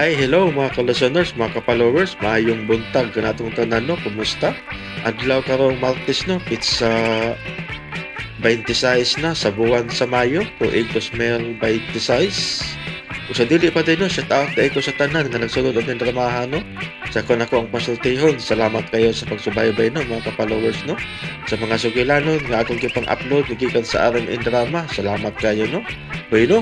Hi, hello mga ka-listeners, mga ka-followers, maayong buntag kanatong tanan no, kumusta? Adlaw karong Martes no, pizza 26 na sa buwan sa Mayo, tuig 2026. Kung sa dili pa din no, shout out kay ko sa tanan nga nagsulod og dramahan no. Sa kon ako ang pasultihon, salamat kayo sa pagsubaybay no mga ka-followers no. Sa mga sugilanon nga akong gipang-upload gikan sa RMN Drama, salamat kayo no. Bueno,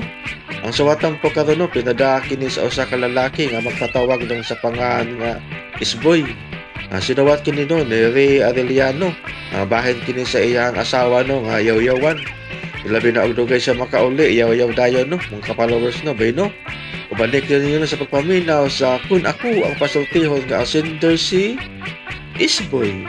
ang suwatan po karon no, pinada kini sa usa ka lalaki nga magpatawag lang sa pangalan nga Isboy. Sinawat kini no ni Ray Arellano. Bahin kini sa iyang asawa no nga yaw-yawan. Ilabi na og dugay siya makauli, yaw-yaw dayon no, mga ka-followers no, bay no. Ubalik din niyo sa pagpaminaw sa kun ako ang pasultihon nga sender si Isboy.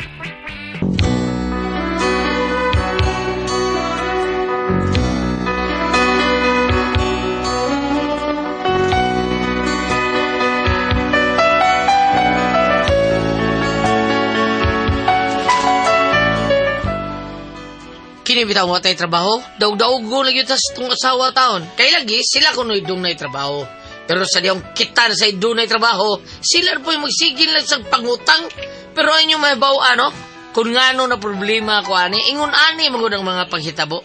Kini bitaw mo tay trabaho, daog-daog go lagi tas tung asawa taon. Kay lagi sila kuno idong nay trabaho. Pero sa diyong kita sa idong nay trabaho, sila po magsigil lang sa pangutang. Pero inyo may baw ano, kung ngano na problema ko ani, ingon ani magud ang mga paghitabo.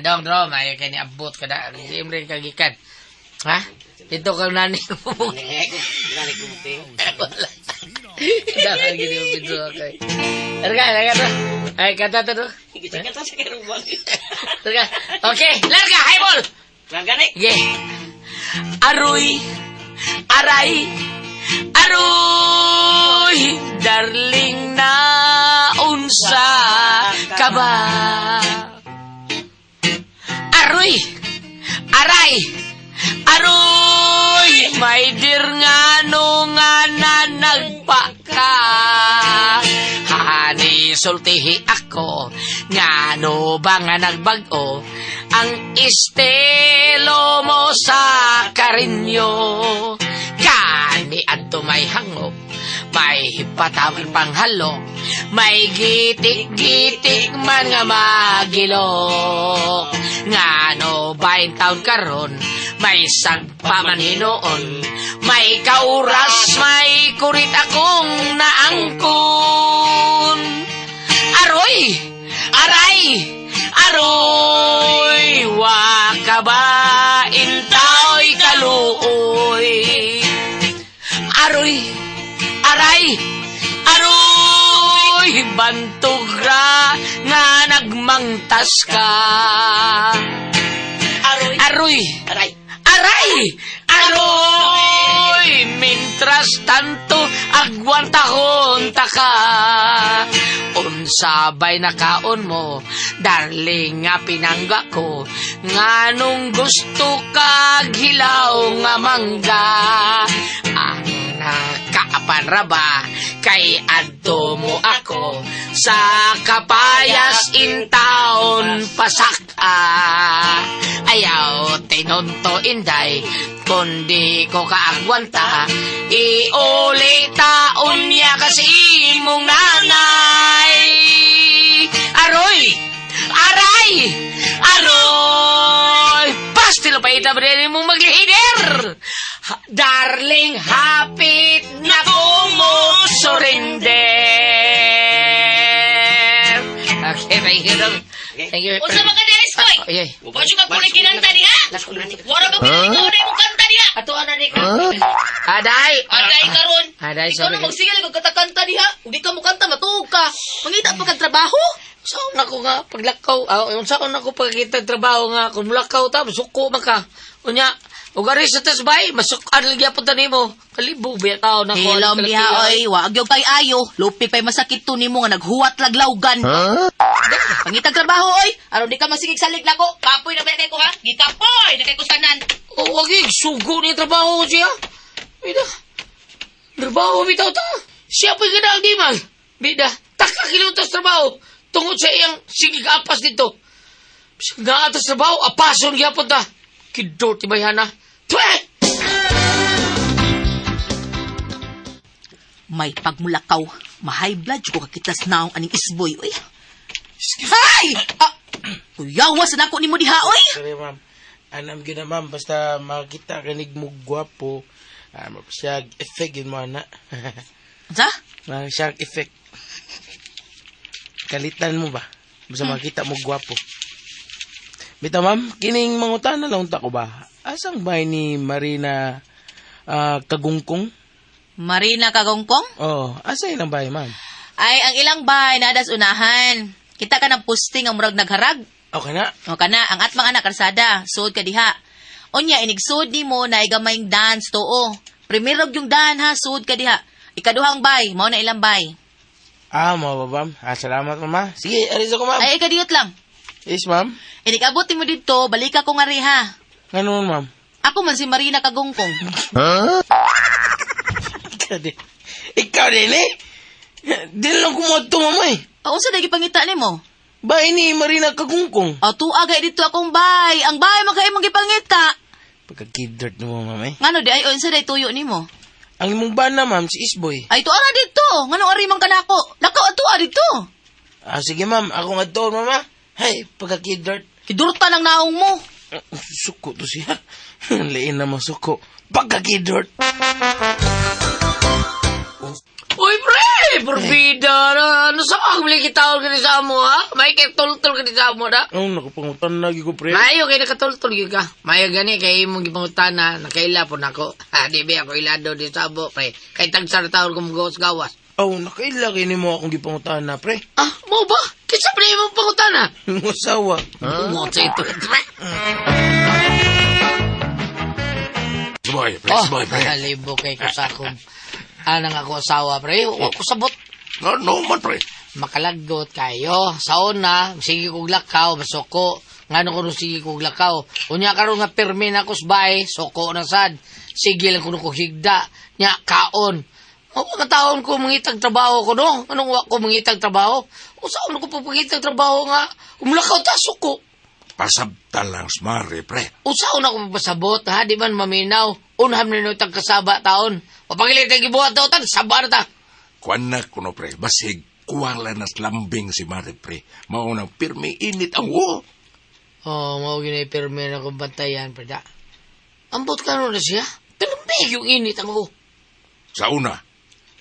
Dong may kay ni abot kada, imre kagikan. Ha? Dito ka nani mo. Nani ko mo Wala. Dahil gini mo video kay. Larga to. Ay kata to. Kata sa karubang. Larga. Okay, larga, highball. Larga ni. Okay. Aroy, aray, aroy, darling na unsa ka ba? Aroy, aray, aroy, may dir nga no nga na nagpaka. Hani sultihi ako, nga no ba nga nagbago, ang estilo mo sa karinyo. Kani adto may hangop, may hipatawin panghalo, may gitik-gitik man nga magilok. Nga no bain taon karon, may sagpa man hinoon, may kauras, may kurit akong naangkon. Aroy, aray, aroy, waka ba intaoy kaluoy. Aroy, aray, aroy, bantugra nga nagmangtas ka. Aroy. Aroy, Aray. aray, aroy, mintras tanto agwantahon taka. Unsabay na kaon mo, darling nga pinangga ko, nga nung gusto kag hilaw nga mangga. Ang nakaapan raba, kay adto mo ako, sa kapayas in town pasaka. Ayaw tinunto inday, kundi ko kaagwanta, iuli taon niya kasi mong nanay. Aroy, aray, aroy, pastilo pa itabrin mong maglihider. Darling, hapit na ko mo surrender. Okay, thank you. Thank you. Unsa man ka deres koy? Ay, Wa jud ka puli kinanta diha. Wala ka puli ko na mo kanta diha. ato ana ni ko. Aday. Aday karon. Aday, Ikaw sorry. na magsigil ko katakanta diha. Udi ka mo kanta matuog ka. Mangita pa ka trabaho. Saan ako nga paglakaw? Yung saan ako pagkita trabaho nga kung lakaw ta, suko man ka. Unya, ugari sa tasbay, masukan lagi po tanimo. Kalibo biya tao na ko. Hilom diha oy, wag gyud kay ayo. Lupi pay masakit to nimo nga naghuwat laglawgan. Pangitag trabaho oy, aron di ka masigig salig lako. Kapoy na ba kay ko ha? Gikapoy na kay ko sanan. O, wag sugo ni trabaho siya. Bida, trabaho bitaw ta. Siya pa'y ganaang di man. Bida, takakiluntas trabaho. Tungod sa iyang sigig apas dito. Nga atas trabaho, apason gyapon ta. Kidor ti bayhana. Twe! May pagmulakaw, ma-high blood ko kakitas naong aning Isboy oy. Hay! Kuyawas na ako nimo diha oy. Sorry, ma'am. Anam gina, ma'am. Basta makita kanig mo gwapo. Shark effect yun mo, na. Sa? Mga shark effect. Kalitan mo ba? Basta makita mo gwapo. Bita ma'am, kining mangutan na lang ko ba? Asang bahay ni Marina Kagungkong? Marina Kagongkong? Oo, asa ilang bahay ma'am? Ay, ang ilang bahay na das unahan. Kita ka ng posting ang murag nagharag. Okay na. O kana, ang atmang anak karsada, suod ka diha. Onya, inigsud ni mo na igamayng dance too. Primero yung dan ha, suod ka diha. Ikaduhang bay, mao na ilang bay. Mo ba ma'am? Salamat mama. Sige, aris ako ma'am. Ay, ikadiyot lang. Yes ma'am. Inikabot mo dito, balik ako nga rin ha. Ganun ma'am. Ako man si Marina Kagongkong. Ikaw din eh. Di lang kumoto mama eh. O, unsa lagi pangita ni mo? Bahay ni Marina Kagungkong. O, tuagay dito akong bay. Ang bay, makaimong gipangita. Pagka-kiddirt mo ma'am eh. Ngano di, ay, unsa day tuyo ni mo? Ang imong bana ma'am, si Isboy. Ay, tuara dito. Nganong arimang kanako? Nakaw, tuwa dito. Sige ma'am, ako nga to mama. Hay, pagka-kiddirt. Kidurta lang naong mo. Suko to siya. Liin na mo suko. Pagka-kiddirt. Uy, pre! Porbida na. Ano sa mga kita ka ni sa mo, ha? May kitultol ka ni sa mo, da? Oh, nakupangutan lagi ko pre. Mayo kay nakatultol yun ka. Mayo gani kay imong gipangutan na nakaila po nako. Ha, di ba ako ilado di sa abo, pre. Kay tagsar taon kong gawas-gawas. Oh, nakailagay ni mo akong gipangutan na pre. Ah, mo ba? Kisa pa imong pangutan na? Musawa. Mo sa ito, pre. Suboy, pre, suboy, pre. Halibo kay kasakong. Anang ako asawa, pre. Huwag ko sabot. No man, pre. Makalagot kayo. Sa una, sige kong lakaw, masuko. Ngano ko nung sige kong lakaw. Unya karon nga pirmi na kusbay, suko na sad. Sige lang ko nung higda. Nya, kaon. O mga taon ko mangitag trabaho ko, no? Anong wa ko mangitag trabaho? O saan ko pagpangitag trabaho nga? Umlakaw ta, suko. Pasabta lang, smari, pre. O saan ako mapasabot, ha? Di man maminaw. Unham na nung kasaba taon. O pagilit ang gibuhat daw tan, saba na ta. Kuan na kuno, pre. Basig, kuwala nas lambing si Mari, pre. Maunang pirmi init ang wo. Oh, mau gini pirmi na kong bantayan, preda. Ambot ka na siya. Pero may yung init ang ko. Sa una,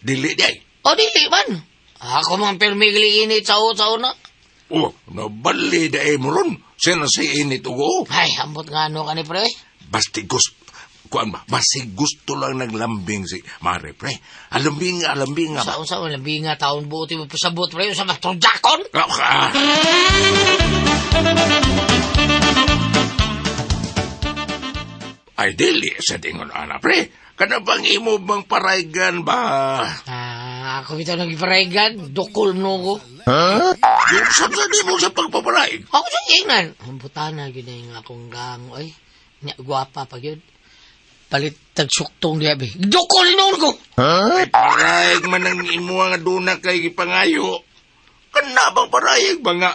dili day. O, dili man. Ako mga pirmi gali init sa una. Oh, nabali day mo ron. Sino si init ugo? Ay, ambot nga ano ka ni pre. Basti gusto. Kuan ba? Basi gusto lang naglambing si Mari, pre. Alambing nga ba? Sa labi nga taon buti mo pasabot, pre. Sa matrojakon. Ay, dili sa tingon, ana, pre. Kana bang imo bang paraygan ba? Ako bitaw nang iparegan. Dukol mo ko. Yung sabsa di mo sa pagpaparayg. Ako sa ingnan. Ambutan na yun yung akong gang. Ay, gwapa pa yun. Palit tagsuktong diya, be. Dukol noon ko. Ay, parayag man ang imo nga duna kay gipangayo. Kana bang parayag ba nga?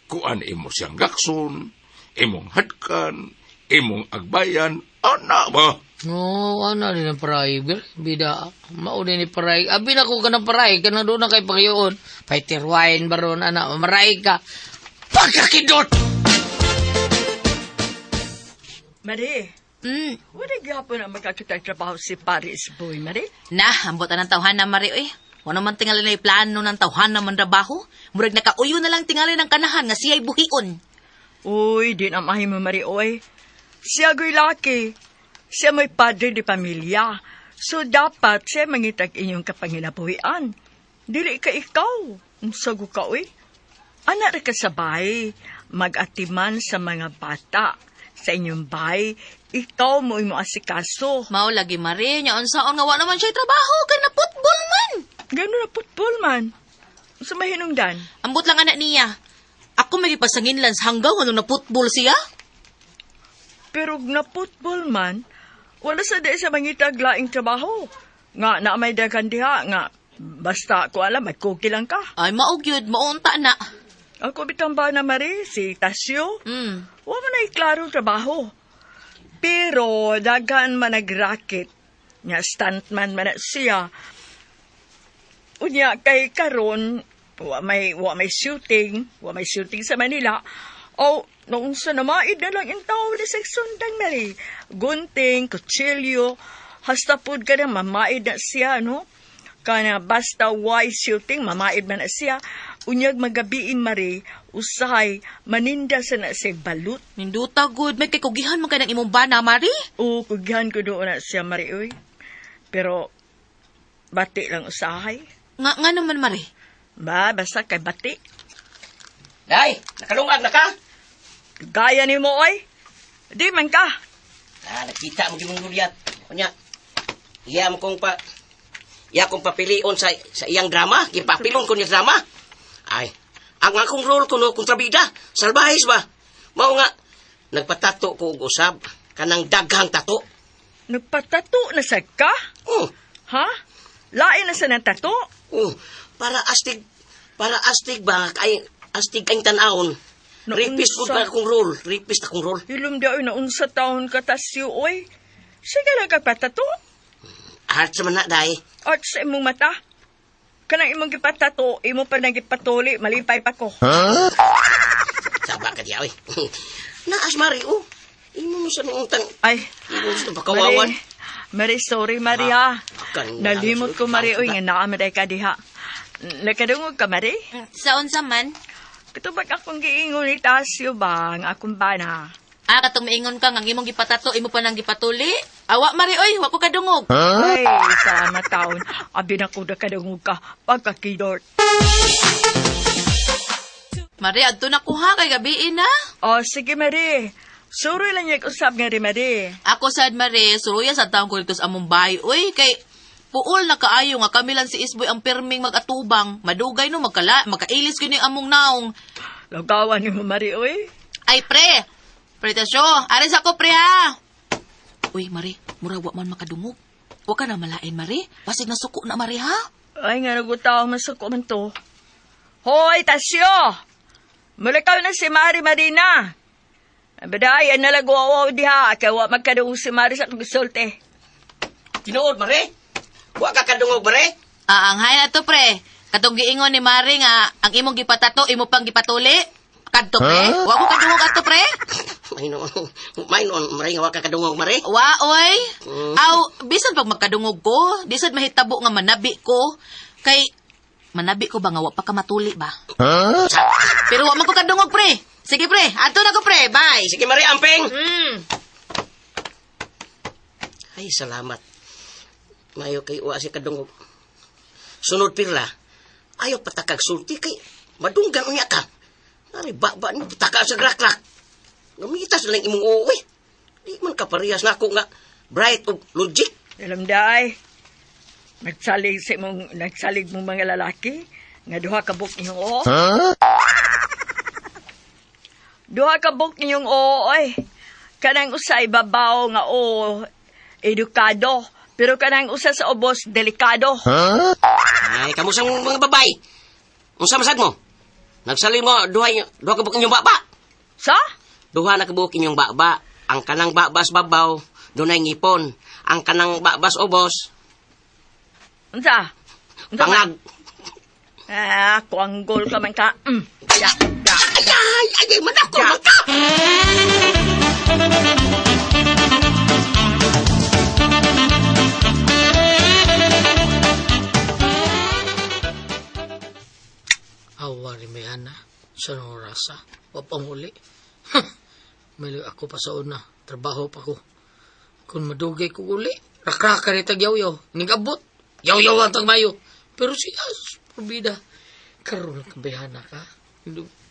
Kuan imo siyang gakson, imong hadkan, imong agbayan, ana ba? No, ano rin ang parayag, bir? Bida, mauna ni parayag. Abi na ko ka ng parayag, ka na doon na kay Panginoon. Paitirwain ba ron, anak, marayag ka. Pagkakidot! Mari, wala gapon na magkakitagtrabaho si Paris Boy, Mari. Na, ambot ang tawhan na Mari, oy. Wala man tingali na plano ng tawhan na man trabaho. Murag nakauyo na lang tingali ng kanahan nga siya'y buhion. Uy, di na mahi mo, Mari, oy. Siya go'y laki. Siya may padre di pamilya. So, dapat siya mangitag inyong kapanginabuhian. Dili ka ikaw. Sago ka, oy. Anak ka sa bahay. Mag-atiman sa mga bata. Sa inyong bahay, ikaw mo imo asikaso. Mao lagi Mari, nya unsaon nga wa naman siya'y trabaho kay na football man. Gano'n na putbol man. Sa mahinungdan. Ambot lang anak niya. Ako may ipasangin sa hanggaw ano na football siya. Pero na putbol man, wala sa di sa mangitag laing trabaho. Nga na may dagan diha, nga basta ko alam, may cookie lang ka. Ay maugyod, maunta na. Ako bitang ba na Mari, si Tasyo, wala na iklarong trabaho. Pero dagan man nag-racket, nga stuntman man na siya. Unya kay karon wa may shooting sa Manila. O noong sa namaid na lang intaw ni sa sundang Mari. Gunting, kutsilyo, Hasta pud ka na mamaid na siya, no? Kana basta wise shooting, mamaid man na siya. Unyag magabiin mari, usahay, maninda sa na siya balut. Ninduta good, may kikugihan man ka ng imong bana, Mari. O, kugyan ko doon na siya mari, uy. Pero, bati lang usahay. Nga naman, Mari. Basta kay bati. Day, nakalungag na ka? Gaya ni mo, oy. Di man ka. Nakita mo gimong gulyat. Kunya, iya kong papilion sa iyang drama. Gipapilon ko niya drama. Ay, ang akong role ko no, kontrabida. Salbahis ba? Mao nga, nagpatato ko og usab. Kanang daghang tato. Nagpatato na sa ka? Oh, Ha? Lain na sa ng tato? oh, para astig ba? Astig ang tanawon. Naunsa? Rapist ko ba akong role? Rapist akong role. Ilum di ay naunsa taon ka tasyo, oy. Sige lang ka patato. Art sa man na, day. At sa imong mata. Kanang imong gipatato, imo pa nang gipatuli, malipay pa ko. Saba ka diya, oy. Naas, Mari, oh. Imo mo sa noong Ay, Imo mo sa pakawawan. Mari, sorry, Maria. Kan- Nalimot ko, Mari, oy, nga naamaday ka diha. Nakadungog ka, Mari? Sa unsa man? Katubag akong giingon ni Tasyo ba, ang akong bana. Katong maingon ka, ang imong gipatato, imo pa nang gipatuli. Awa, Mari, oy, wa ko kadungog. Ay, sa mataon, abi na ko nakadungog ka, pagkakidort. Mari, adto na ko ha, kay gabiin na. O, sige, Mari. Sorry lang yung usap nga rin, Mari. Ako sad, Mari, suruya sa taong ko dito sa among bahay. Uy, kay puol na kaayo nga kami lang si Isboy ang perming mag-atubang. Madugay no, makailis ko ni among naong. Lagawan ni mo, Mari, oy. Ay, pre! Pretasyo, aris ako, pre, ha! Uy, Mari, murawa man makadungog. Huwag ka na malain, Mari. Pasig na suko na, Mari, ha? Ay, nga nagutaw masuko man to. Hoy, Tasyo! Mulikaw na si Mari Marina. Baday, ang nalagawaw diha. Kaya wa magkadung si Mari sa kagsulte. Tinuod, Mare? Wa ka kadungog, Mare? Anghay na to, pre. Katong giingon ni Mari nga, ang imong gipatato, imo pang gipatuli. Kadto, pre. Huwag ko kadungog ato, pre. May noon, Mare, nga wa ka kadungog, Mare? Wa, oy. Aw, bisan pag magkadungog ko, di sad mahitabo nga manabi ko. Kay, manabi ko ba nga wa pa ka matuli ba? Pero wa man ko kadungog, pre. Sige, pre. Ato na ko, pre. Bye. Sige, Mare, amping! Mm. Ay, salamat. Mayo kay wa si kadungog. Sunod pirla, ayaw patakag sulti kay madunggan unya ka. Ari baba ni pataka sa grakrak. Gamitas lang imong uwi. Di man ka parehas na ako nga bright og logic. Alam day, nagsalig mong mga lalaki, nga duha ka buk niyong oo. Duha ka buk niyong oo, oy. Kanang usay babaw nga oo, edukado. Pero kanang usa sa ubos, delikado. Ay, kamusang mga babay. Unsa masad mo? Nagsalim mo duha ka buk inyong baba. Sa? Duha na ka buk inyong baba. Ang kanang babas babaw, dunay ngipon. Ang kanang babas ubos, Unsa? pangag. Kuanggol ka man ka. Ya. Ay, manako, manaka! Awa rin may ana. Sa nang rasa. Wapang uli. May ako pa sa una. Trabaho pa ko. Kung madugay ko uli. Rakraka rin tag-yaw-yaw. Ningabot. Yaw-yaw ang tagmayo. Pero siya, probida. Karoon kang bayana ka.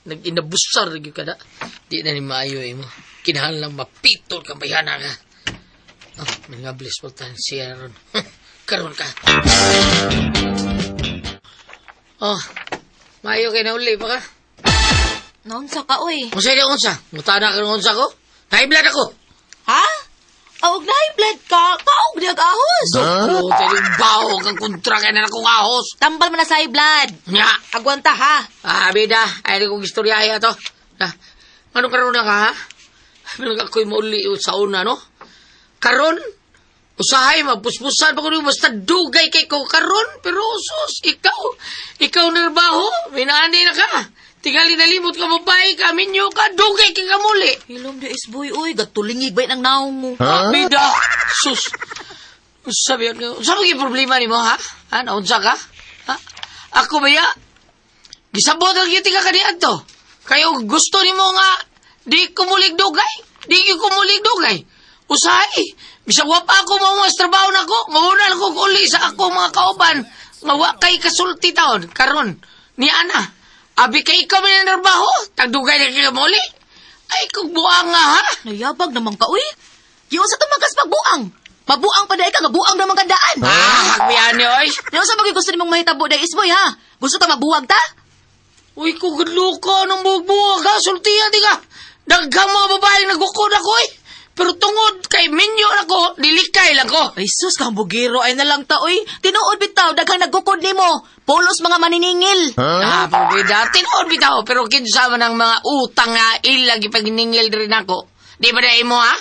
Nag-inabusar rin ka na. Di na ni maayo mo. Kinahan lang mapitol kang bayana ka. May nga bliss po tayo siya ron. Karoon ka. Maayo kayo na uli pa ka. Naunsa ka, oy. Kung sa'yo unsa, mutana ka ng unsa ko, naiblad ako. Ha? Awag na high blood ka. Kaog di agahos. Doko, tayo baho kang kontra ka na akong ahos. Tambal man na sa high blood. Nga, Agwanta, ha? bida, ay kong istoryahe to. Ano karon na ka, ha? Pinag ako'y mauli sa una, no? Karon, usahay, mapuspusan pa ko rin, basta dugay kay ko karon. Pero, sus, ikaw nerbaho, minani na ka. Tingali nalimot ka, babae ka, minyo ka, dugay ka kamuli. Ilom di Isboy, oy. Gatulingig ba ng naong mo? Bida, sus. Sabi yung problema ni mo, ha? Ha? Naunsa ka? Ha? Ako ba ya? Gisabot ang kita ka kaniyan to. Kayo gusto ni mo nga, di kumulig dugay. Di kumulig dugay. Usahay. Bisag wa pa ako maungas trabaho na ko. Mauna ko kuli sa ako mga kauban. Nga wa kay kasulti taon. Karon ni Ana. Abi kay ikaw may trabaho. Tagdugay na kaya muli. Ay, kung buang nga, ha? Nayabag naman ka, uy. Yung sa tumagas pagbuang. Mabuang pa dahil ka, nga buang naman kandaan. Hagbihan niyo, oy. Yung sa gusto ni mong mahitabo dahil isboy, ha? Gusto ta mabuwag ta? Uy, kugudlo ka ng buwag-buwag, ha? Sultihan, di ka. Daghang mga babaeng nagukod ako, eh. Pero tungod kay minyo ako, nilikay lang ko. Ay, sus, kang bugiro ay nalang ta, uy. Tinuod bitaw, daghang nagkukod ni mo. Pulos mga maniningil. Pagkida, tinood bitaw, pero kinsama ng mga utang na ilag ipaginingil rin ako. Di ba na mo, ha?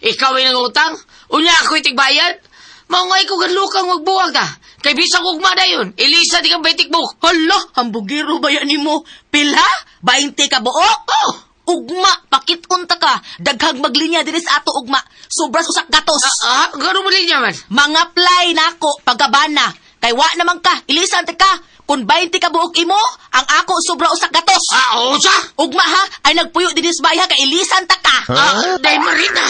Ikaw ay nangutang? Unya ako itigbayad? Maungay ko ganlukang magbuwag ta. Kay bisang ugma na yun. Elisa, di kang baitik mo. Hala, ang bugiro ba yan ni mo? Pila? 20 ka buok? Oh! Ugma, pakitunta ka. Daghang maglinya din sa ato ugma. Sobras usak gatos. Gano'n mo din niya man? Mga play na ako, pagkabana. Kay wa naman ka, ilisan ka. Kung 20 ka buok imo, ang ako sobra usak gatos. Oo siya? Ugma ha, ay nagpuyo din sa bahay kay ilisan ta ka. Dahil Marina.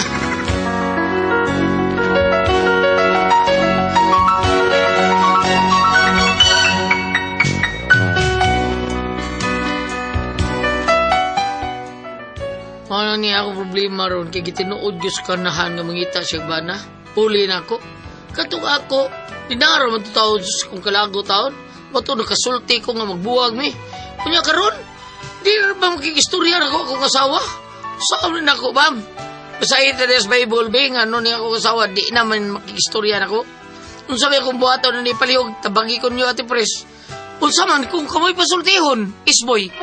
Ano niya ako problema ron kay gitinuod gyud sa kanahan nga mangita siya bana. Uli na ako. Katong ako, dinaro man taon kung kalago taon. Bato nakasulti ko nga magbuwag mi. Kunya karon, di na ba makikistorya na ako akong asawa? Saan rin ako, bam? Sa interest Bible, bing, ano niya ako asawa, di naman makikistorya na ako. Kung sabi akong buhaton na ni palihog, tabagi ko niyo ati pres. Unsa man kung kamoy pasultihon, isboy.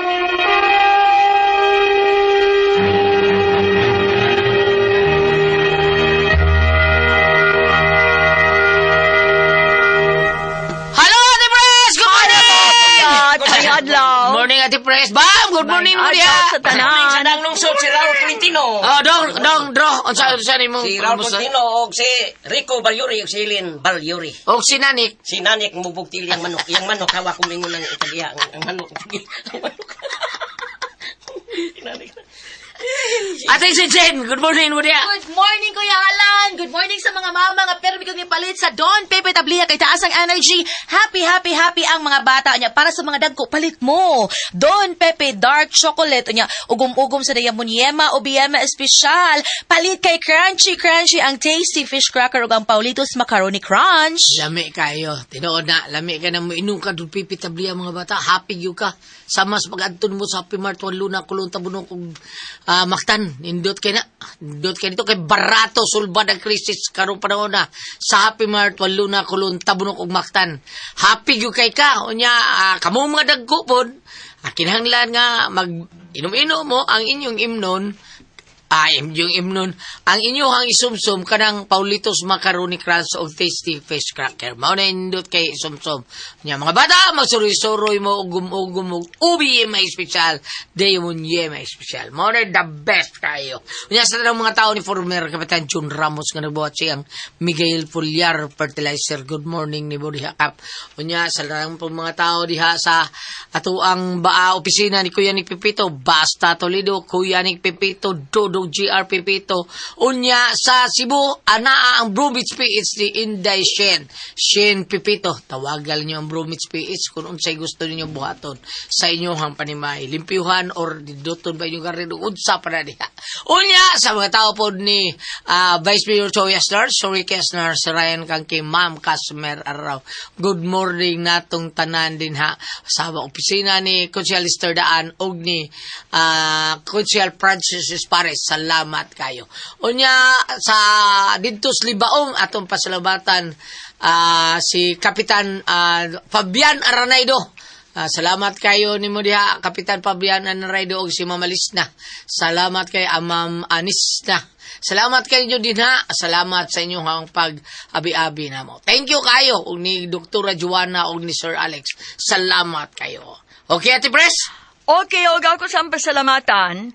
Adlaw. Morning, Ate Pres. Bam! Good morning mo diha. Sa tanan. Sa nang lungsod si Raul Tolentino. Oh, dro. Unsa ni mo? Si Raul Tolentino o si Rico Balyuri o si Helen Balyuri. O si Nanik. Si Nanik mubugtil yung manok. Yung manok, hawa kumingon ng Italia. Ang manok. Nanik. Ate Sinsen, good morning mo diha. Good morning, Kuya Alan. Good morning sa mga mama nga pero bigyan ipalit sa Don Pepe Tabliya kay taas ang energy. Happy ang mga bata niya. Para sa mga dagko, palit mo. Don Pepe Dark Chocolate niya. Ugom-ugom sa Diamond Yema o Biema Espesyal. Palit kay Crunchy ang tasty fish cracker ug ang Paulitos Macaroni Crunch. Lami kayo. Tinuod na. Lami ka na mo inong ka doon pipitabli ang mga bata. Happy you ka. Sama sa pag-antun mo sa Happy Mart, luna kulong tabunong kong maktan. Indot kay na. Indot kay dito kay barato sulbad ang krisis karong panahon na. Sa Happy Mart, luna kulong tabunong kong maktan. Happy you kay ka. Unya, kamo mga dagko po. Kinahanglan nga mag-inom-inom mo ang inyong imnon. Yung imnon. Ang inyong isumsum kanang Paulitos Macaroni Crunch o Tasty Fish Cracker. Mao na indot kay isumsum. Nya mga bata, magsuroy-suroy mo ugum-ugum ubi may special. Diamond may special. Mao na the best kayo. Nya sa tanang mga tao ni former Kapitan Jun Ramos nga nagbuhat siyang Miguel Pulgar Fertilizer. Good morning ni Bodi Hakap. Nya sa tanang mga tao diha sa ato ang opisina ni Kuya Nick Pipito, Basta Toledo, Kuya Nick Pipito, Dodo GR Pipito. Unya sa Cebu, anaa ang Bromwich PH ni Inday Shen Pipito. Tawagal niyo ang Bromwich PH kung unsay gusto niyo buhaton sa inyong panimay. Limpyuhan or didoton ba inyong garin unsa pa na diha. Unya sa mga tao po ni Vice Mayor Joey Esnar, Sorry Kesnar, si Ryan Kangki, Ma'am Casmer Araw. Good morning natong tanan din ha. Sa opisina ni Consial Lister Daan o ni Consial Francis Pares. Salamat kayo. Unya sa dito sa Libaong atong pasalamatan si Kapitan Fabian Aranaido. Salamat kayo ni mo diha Kapitan Fabian Aranaido og si Ma'am Alisna. Salamat kay Ma'am Anisna. Salamat kayo din ha. Salamat sa inyong pag-abi-abi na mo. Thank you kayo og ni Dr. Joanna og ni Sir Alex. Salamat kayo. Okay, Ate Pres? Okay, og ako sa pasalamatan.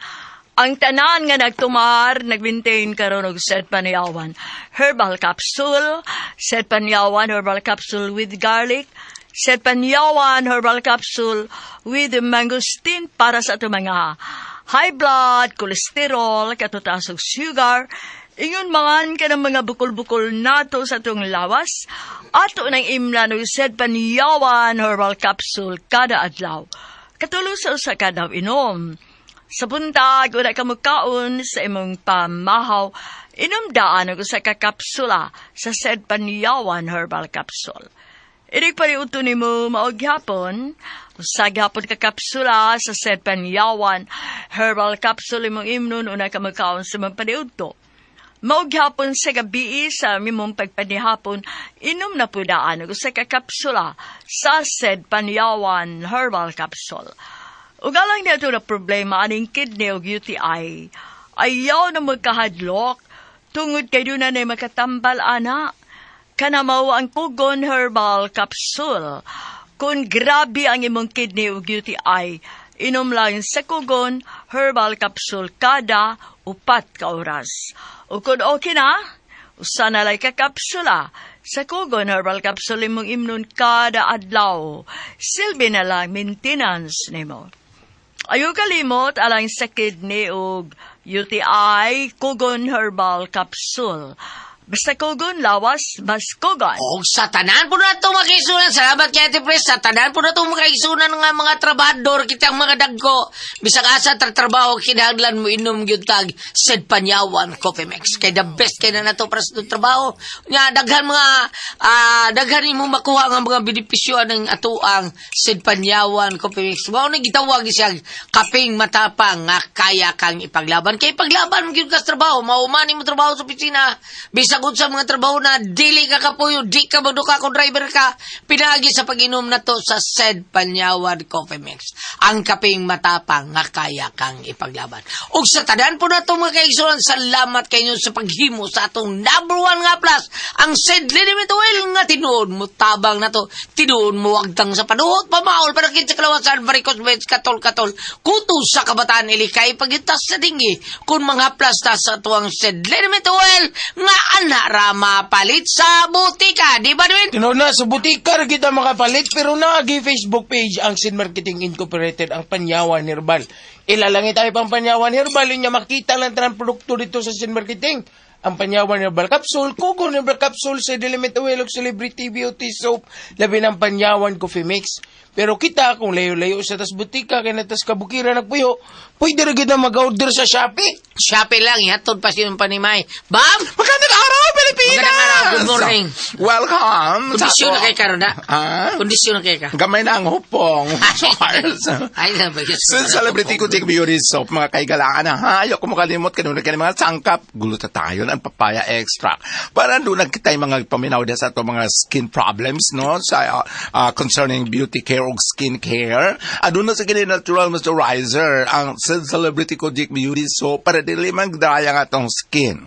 Ang tanan nga nagtumar, nag-maintain karon og Set Panyawan herbal capsule, Set Panyawan herbal capsule with garlic, Set Panyawan herbal capsule with mangosteen para sa ato mga high blood, cholesterol, katutaas og sugar. Ingon mangan ka ng mga bukol-bukol nato sa atong lawas. Ato nang imlan og Set Panyawan herbal capsule kada adlaw. Katulo sa usa ka daw inom. Sa buntag, wala ka magkaon sa imong pamahaw, inumdaan og usa ka kapsula sa Set Panyawan herbal capsule. Inig pariuto nimo maog hapon, usa gihapon ka kapsula sa Set Panyawan herbal capsule imong imnon una ka magkaon sa imong paniudto. Maog hapon sa gabi sa mimong pagpanihapon, inom na pudaan og usa ka kapsula sa Set Panyawan herbal capsule. Ugalang na ito na problema aning kidney o UTI. Ayaw na magkahadlok. Tungod kayo na makatambal, ana. Kanamaw ang Kugon Herbal Capsule. Kung grabe ang imong kidney o UTI, inom lang sa Kugon Herbal Capsule kada 4 ka oras. O kung okay na, usa na lang ka kapsula. Sa Kugon Herbal Capsule imong imnon kada adlaw. Silbi na lang maintenance nimo. Ayaw kalimot alang sa kidney o UTI, Kugon Herbal Capsule. Basta Kugon, lawas, mas Kugon. O sa tanan po na ito makaisunan. Salamat kay Ate Pres. Sa tanan po na ito makaisunan ng mga trabahador, kitang mga dagko. Bisag asa trabaho, kinahanglan mo inom yun tag Set Panyawan Coffee Mix. Kay the best kay na nato para sa trabaho. Nga, daghan mo makuha ng mga benepisyo ng atuang Set Panyawan Coffee Mix. Mao na gitawag ni siya kaping matapang nga kaya kang ipaglaban. Kay paglaban mo yun ka sa trabaho, maumani mo trabaho sa opisina. Bisag sa mga trabaho na dili ka kapuyo, di ka maduka kung driver ka, pinagi sa pag-inom na to sa Set Panyawan Coffee Mix. Ang kaping matapang nga kaya kang ipaglaban. O sa tanan po na to mga kaigsuran, salamat kayo sa paghimo sa atong number 1 nga plus, ang Set Liniment Oil nga tinuod mo tabang na to, tinuod mo wagtang sa panuhot, pamaol, panakit sa kalawasan, varicose veins, katol-katol, kutos sa kabataan, ilikay, pagitas sa dingi, kung mga plus ta sa tuwang Set Liniment Oil, nga na rama palit sa butika, di ba din? Tinood na, sa butika ra kita makapalit, pero naagi Facebook page ang Sin Marketing Incorporated, ang Panyawan Herbal. Ilalangit tayo pang Panyawan Herbal, yun niya makita lang ng produkto dito sa Sin Marketing. Ang Panyawan Herbal Capsule, Kugon Herbal Capsule, sa Element Oil, Celebrity Beauty Soap, labi ng Panyawan Coffee Mix. Pero kita, kung layo-layo sa tas butika, kaya natas kabukira nagpuyo, pwede rin kita mag-order sa Shopee. Shopee lang, ihatod pa siya yung panimay. Bam! Magandang araw, Pilipinas! Magandang araw, good morning. Welcome! Kondisyon na kay Karon, ha? Kondisyon na kay ka. Gamay na ang hupong. Charles. Ay, na ba yun? Sa Celebrity ko, Jake Beauty Soap, mga kaigalaan na ha. Ayoko mo kalimot, kanuna ka mga sangkap. Guluta tayo ng papaya extract. Para doon nagkita yung mga paminaw sa ito mga skin problems, no? Sa concerning beauty care o skin care. Doon na sa kini natural moisturizer, ang Celebrity ko, Jake Beauty Soap, para dili magdaya nga itong skin.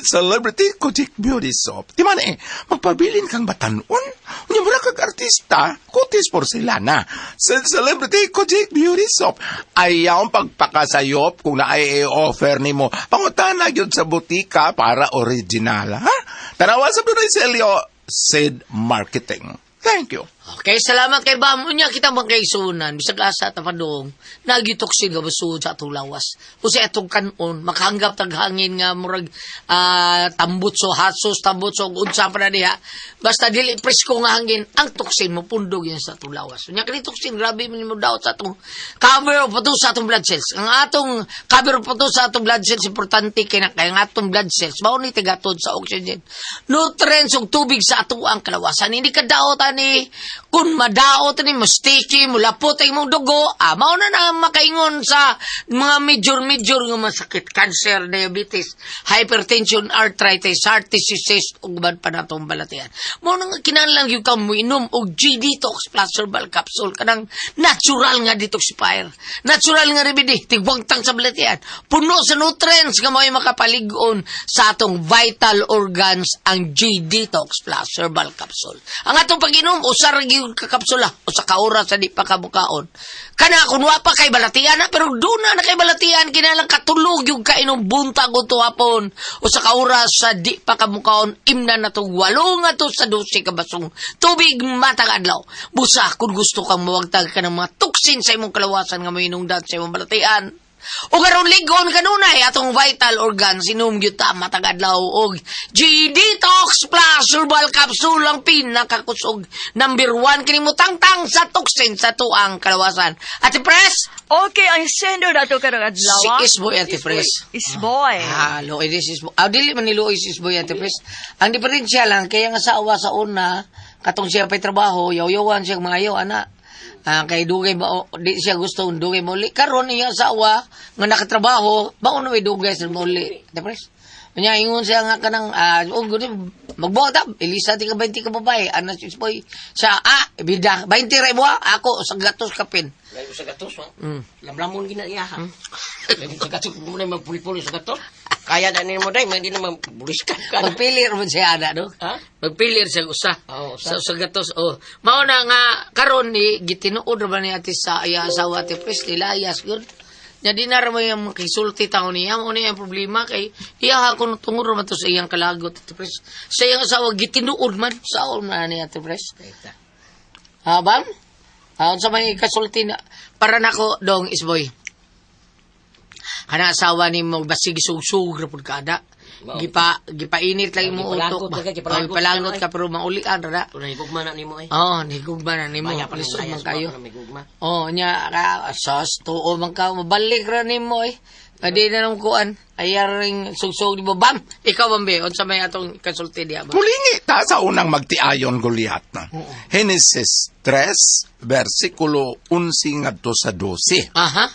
Celebrity Kojic Beauty Soap. Di man magpabilin kang batanon. Unya mo na kag artista, kutis porcelana. Celebrity Kojic Beauty Soap. Ayaw pagpakasayop kung naay offer nimo. Pangutana gyud sa butika para original, ha? Tanawa sa Brunei Celio, Sid Marketing. Thank you. Okay, salamat kay Bam. Unya kita bang kaisunan, bisag asa tapadong, nagitoksin nga basud sa atong lawas. O sa atong kanon, makahanggap taghangin nga murag tambutso, hatsos, tambutso, unsa pa na diha. Basta dili presko nga hangin, ang toksin mo pundog yan sa atong lawas. Unya kani toksin, grabe man mo daw sa atong cover of photo sa atong blood cells. Ang atong cover of photo sa atong blood cells, importante kay ang atong blood cells. Mao ni tigatod sa oxygen. Nutrients ug tubig sa atong ang kalawasan. Hindi ka daot ani kung madaot ni mo sticky, mulapot ay mong dugo, mao na makaingon sa mga major nga masakit, cancer, diabetes, hypertension, arthritis, heart diseases, ug man pa natong balatian. Mao na kinahanglan gyud ka mo inom og G-Detox Plus Herbal Capsule, kanang natural nga detoxifier, natural nga remedy, tigwangtang sa balatian, puno sa nutrients nga mao'y makapalig-on sa atong vital organs ang G-Detox Plus Herbal Capsule. Ang atong pag-inom, usar yung kakapsula o sa kaoras sa di pa kabukaon. Kana kunwa pa kay balatian na, pero doon na kay balatian, kinalang katulog yung kainom buntag o tuhapon o sa kaoras sa di pa kabukaon, imna na itong 8 nga to sa 12 kabasong tubig matang adlaw. Busa, kung gusto kang mawagtag ka ng mga tuksin sa imong kalawasan nga may inungdan sa imong balatian, o karon ligon kanunay atong vital organ sinum gyud ta matag adlaw og G-Detox Plus Herbal Capsule ang pinakakusog number 1 kini mo tangtang sa tuksin sa tuang kalawasan. Ate Pres, Okay, ang sendo na to karang adlaw. si Isboy Ate Pres. Isboy. Loy this is dili man ni Loy Isboy Ate Pres. Ang diferensya lang kaya nga sa awa sa una katong siya pay trabaho yaw-yawan siya maayo ana. Kay dugay ba di siya gusto dugay mo uli karon iya asawa nga nakatrabaho baon na may dugay sa mo uli tapos nya ingon siya nga kanang gud magbuhat ta Elisa ti ka 20 ka babae ana si boy sa bida 20 ra mo ako sa gatos kapin Layo sa gatos, ha? Lamlamon gina iya, ha? Layo sa gatos, kung muna magpuli-puli sa gatos. Kaya na mo, day, hindi naman buliskan ka. magpili ra man siya ana no Ha? magpili ra siya usa Oo, sa gatos mao na nga karon ni gitinuod ra ba ni ate sa iya asawa ate Pres nilayas gyud. Nya di na ra mo yung kisulti taon niya. Mo niya ang problema kay iya ako tungod man to sa iyang kalagot ate Pres. Sa iyang asawa gitinuod man saon man ni ate Pres. Bam? Unsa may kasulti na para nako dong Isboy. Kana asawa ni mo basig sugsug ra pud kada. Gipainit lang mo utok. Palangot ka pero maulian ra. Nahigugma na ni mo, eh. Nihigugma na nimo. Lisod man kayo. Nahigugma. Nya ka sas tuo man ka mabalik ra nimo eh. Adi na nang kuan. Ayaring sugsug di mo bam. Ikaw bambe unsa may atong kasulti diha ba? Pulingi ta sa unang magtiayon Goliath na. Genesis 3, versikulo 11 ngadto sa 12. Aha.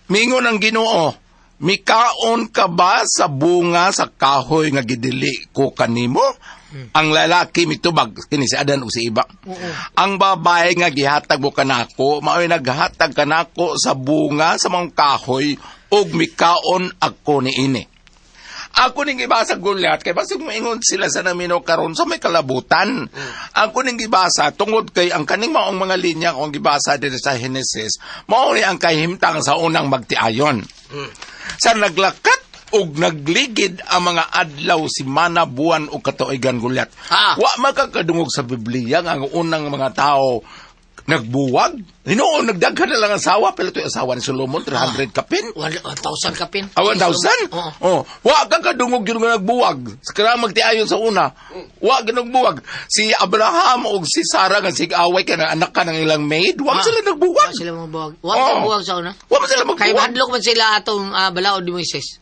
Mingon ang Ginoo, mikaon ka ba sa bunga sa kahoy nga gidili ko kanimo? Ang lalaki mitubag kini si Adan ug si Iba. Ang babae nga gihatag mo kanako, mao'y naghatag kanako sa bunga sa mga kahoy ug mikaon ako niini. Ako ning gibasa Goliath kay basig moingon sila sa namino karon sa may kalabutan. Ako ning gibasa tungod kay ang kaning maong mga linya kung gibasa dito sa Genesis, mao ni ang kahimtang sa unang magtiayon. Sa naglakat ug nagligid ang mga adlaw, simana, buwan ug katuigan Goliath. Wa makakadungog sa Biblia nga ang unang mga tao nagbuwag. Hinoon, nagdaghan na lang ang asawa. Pero ito yung asawa ni Solomon, 300 kapin. 1,000 kapin. 1,000? Oo. Wa ka kadungog yun nga nagbuwag. Sa kaya magtiayon sa una. Wa ka nagbuwag. Si Abraham o si Sarah nga sig-away ka na anak ka ng ilang maid. Wa sila nagbuwag. Wa sila magbuwag. Wa buwag sa una. Wa sila magbuwag. Kay hadlok man sila atong balaod ni Moises.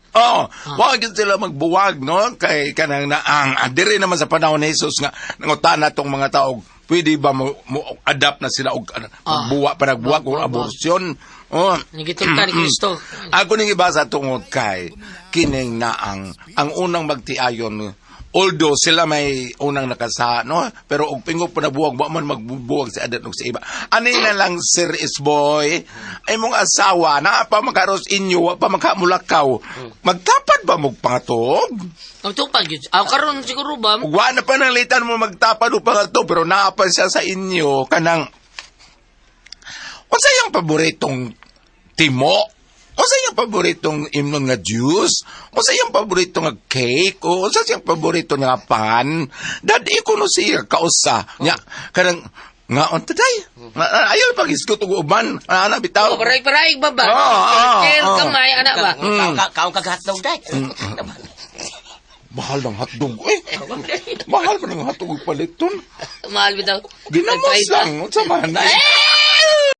Wag sila magbuwag, no? Kay kanang naang adiri naman sa panahon ni Jesus nga nangutana tong mga tao, pwede ba mo adapt na sila og panagbuwag o abortion? Nagitulta ni Kristo. Ako ning ibasa tungod kay kining naang ang unang magtiayon. Although sila may unang nakasa, no? Pero og pingog pa nabuwag, wa man magbubuwag sa Adan ug sa Iba. Ani na lang Sir Isboy, ay mong asawa na pa makaros inyo, wa pa makamulakaw. Magtapad ba mo pangatog? Magtupag yun. Karon siguro ba? Wa na pa nang litan mo magtapad o pangatog, pero naapa siya sa inyo kanang unsa yung paboritong timo? O sa iyang paboritong imnon nga juice? O sa iyang paboritong nga cake? O sa iyang paboritong nga pan? Dadi ko no siya kausa. Nya, kanang, nga on taday. Ayaw pag-iskot og uban. Ana bitaw. Paray-paray ba ba? Kamay, ana ba? Kaong kaghatnog, day. Mahal ng hotdog. Mahal pa ng hotdog paliton. Mahal bitaw. Ginamos lang. Unsa man.